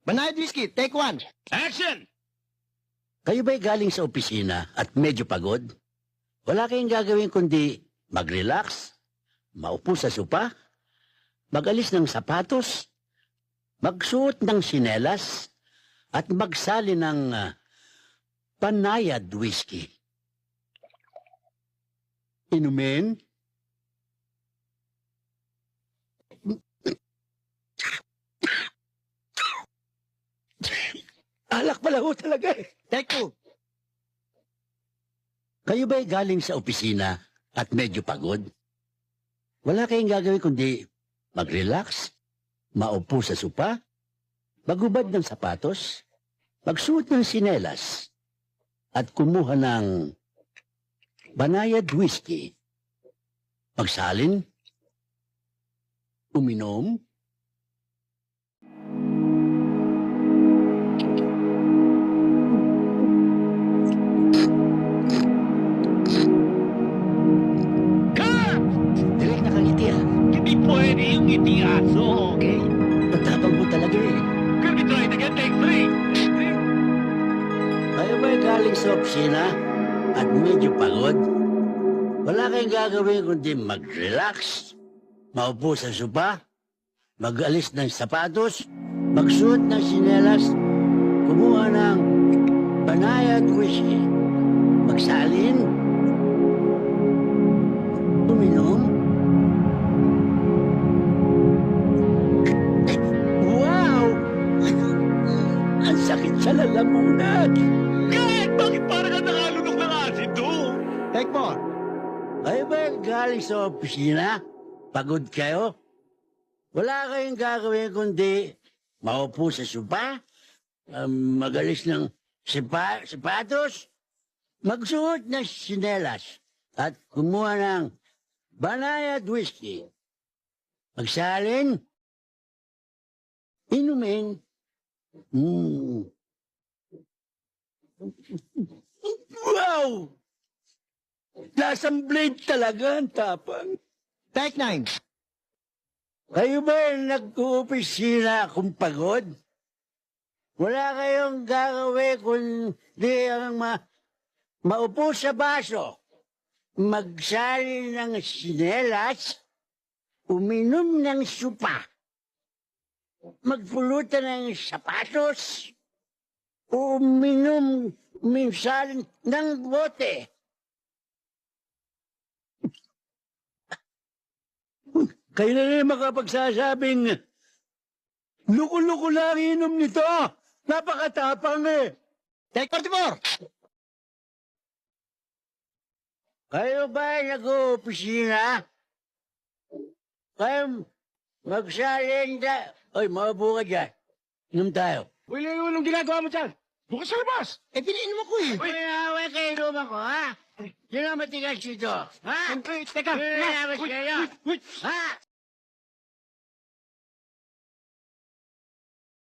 Banayad whiskey, take one. Action! Kayo ba'y galing sa opisina at medyo pagod? Wala kayong gagawin kundi mag-relax, maupo sa sopa, mag-alis ng sapatos, magsuot ng sinelas, at magsali ng panayad whiskey. Inumin? Alak pala ho talaga eh. Take two. Kayo ba'y galing sa opisina at medyo pagod? Wala kayong gagawin kundi mag-relax, maupo sa sopa, magubad ng sapatos, magsuot ng sinelas, at kumuha ng banayad whiskey. Magsalin, uminom, Cut! direct nakangiti ha. Hindi pwede yung itiaso, okay? Matapang mo talaga eh. Can we try it again? Take three. Kayo ba'y galing sa opisina at medyo pagod? Wala kayong gagawin kundi mag-relax, maupo sa sopa, mag-alis ng sapatos, magsuot ng sinelas, kumuha ng banayad whiskey, magsalin, uminom. Wow! Ang sakit sa lalamunan. Cut! Bakit parang ang nakalunok ng asido? Take more. Kayo ba galing sa opisina? Pagod kayo? Wala kayong gagawin kundi maupo sa sopa, magalis ng sapatos, magsuot ng sinelas, at kumuha ng banayad whiskey. Magsalin, inumin. Wow! Lasang blade talaga ang tapang. Take nine. Kayo ba nag-uopisina kung pagod? Wala kayong gagawin kundi ang maupo sa baso, magsali ng sinelas, uminom ng supa, magpulutan ng sapatos, uminom minsan ng bote. Kayo na rin makapagsasabing, luko-luko na ang inom nito. Napakatapang eh. Take 44. Kayo ba nag-uopisina? Kayo magsalin da... Oy, maupo ka dyan. Inom tayo. Uy, Leo, anong ginagawa mo dyan? Bukas sa labas! Eh, pinainom ako eh. Uy, away kayo inom ako, ha? Yun ang matigas dito. Ha? Teka! Yun ang matigas kayo. Ha?